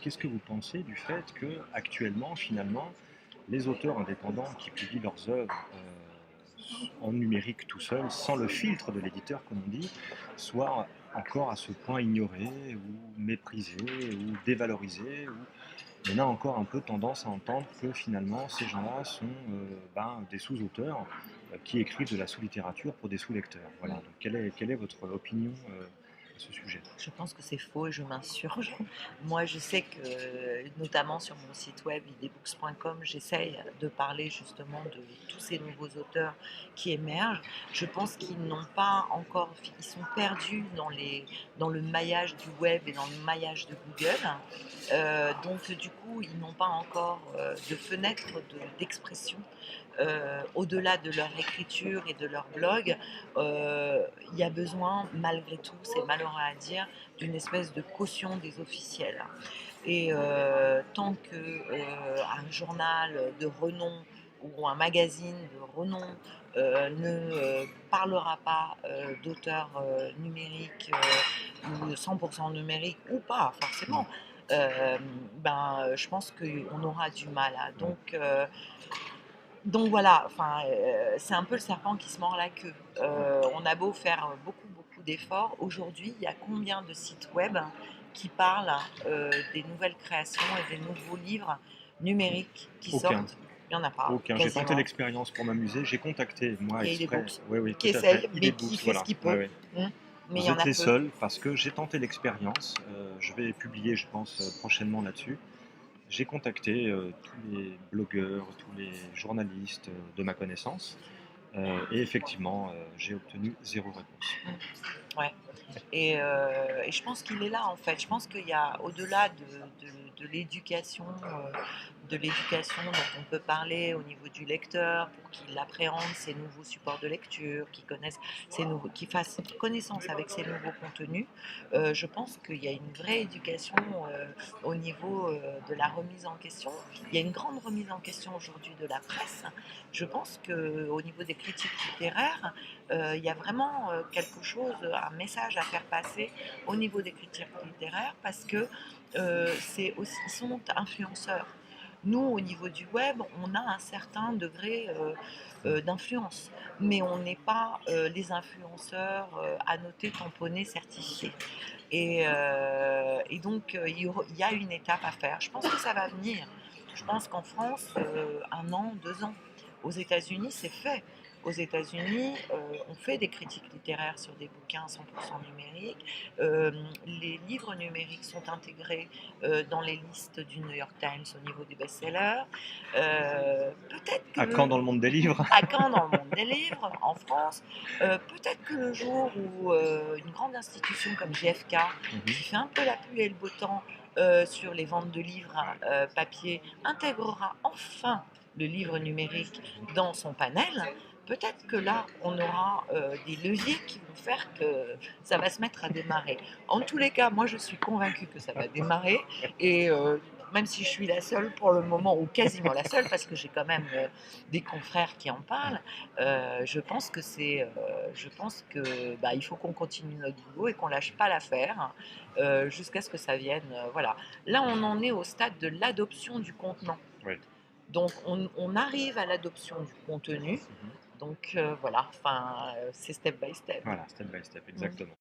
qu'est-ce que vous pensez du fait que actuellement, finalement, les auteurs indépendants qui publient leurs œuvres en numérique tout seuls, sans le filtre de l'éditeur, comme on dit, soient encore à ce point ignorés ou méprisés ou dévalorisés, ou on a encore un peu tendance à entendre que finalement ces gens-là sont des sous-auteurs qui écrivent de la sous-littérature pour des sous-lecteurs. Voilà. Mm. Donc quelle est votre opinion à ce sujet? Je pense que c'est faux et je m'insurge. Moi, je sais que, notamment sur mon site web idebooks.com, j'essaye de parler justement de tous ces nouveaux auteurs qui émergent. Je pense qu'ils n'ont pas encore, ils sont perdus dans le maillage du web et dans le maillage de Google. Donc, du coup, ils n'ont pas encore de fenêtre d'expression au-delà de leur écriture et de leur blog. Il y a besoin, malgré tout, c'est malheureux à dire, d'une espèce de caution des officiels. Et tant qu'un journal de renom ou un magazine de renom ne parlera pas d'auteurs numériques ou 100% numériques ou pas Mm. forcément, je pense qu'on aura du mal. Ouais. Donc voilà, enfin, c'est un peu le serpent qui se mord la queue. Ouais. On a beau faire beaucoup d'efforts. Aujourd'hui, il y a combien de sites web qui parlent des nouvelles créations et des nouveaux livres numériques qui Aucun, sortent? Il n'y en a pas, aucun. J'ai tenté quasiment. l'expérience pour m'amuser. J'ai contacté, moi, Il y a exprès. e-books Oui, oui, qui tout à fait. essaye, mais qui E-books, fait ce voilà. qu'il Ouais, peut. ouais. Hein. Mais il Vous y en êtes a les peu. seuls parce que j'ai tenté l'expérience. Je vais publier, je pense, prochainement là-dessus. J'ai contacté tous les blogueurs, tous les journalistes de ma connaissance. Et effectivement, j'ai obtenu zéro réponse. Mm. Ouais. Et je pense qu'il est là en fait. Je pense qu'il y a au-delà de l'éducation, dont on peut parler au niveau du lecteur pour qu'il appréhende ces nouveaux supports de lecture, qu'il fasse connaissance avec ces nouveaux contenus. Je pense qu'il y a une vraie éducation au niveau de la remise en question. Il y a une grande remise en question aujourd'hui de la presse. Je pense qu'au niveau des critiques littéraires, il y a vraiment quelque chose, un message à faire passer au niveau des critiques littéraires parce que ils sont influenceurs. Nous, au niveau du web, on a un certain degré d'influence, mais on n'est pas les influenceurs annotés, tamponnés, certifiés. Et donc, il y a une étape à faire. Je pense que ça va venir. Je pense qu'en France, 1 an, 2 ans. Aux États-Unis, c'est fait. Aux États-Unis, on fait des critiques littéraires sur des bouquins 100% numériques. Les livres numériques sont intégrés dans les listes du New York Times au niveau des best-sellers. Peut-être que À quand dans le monde des livres? à quand dans le monde des livres, en France, peut-être que le jour où une grande institution comme GFK, Mhm. qui fait un peu la pluie et le beau temps sur les ventes de livres papier, intégrera enfin le livre numérique dans son panel, peut-être que là, on aura des leviers qui vont faire que ça va se mettre à démarrer. En tous les cas, moi, je suis convaincue que ça va démarrer. Et même si je suis la seule pour le moment, ou quasiment la seule, parce que j'ai quand même des confrères qui en parlent, je pense que il faut qu'on continue notre boulot et qu'on lâche pas l'affaire jusqu'à ce que ça vienne. Voilà. Là, on en est au stade de l'adoption du contenant. Ouais. Donc, on arrive à l'adoption du contenu. Mhm. Donc, voilà, enfin, c'est step by step. Voilà, step by step, Mm. exactement.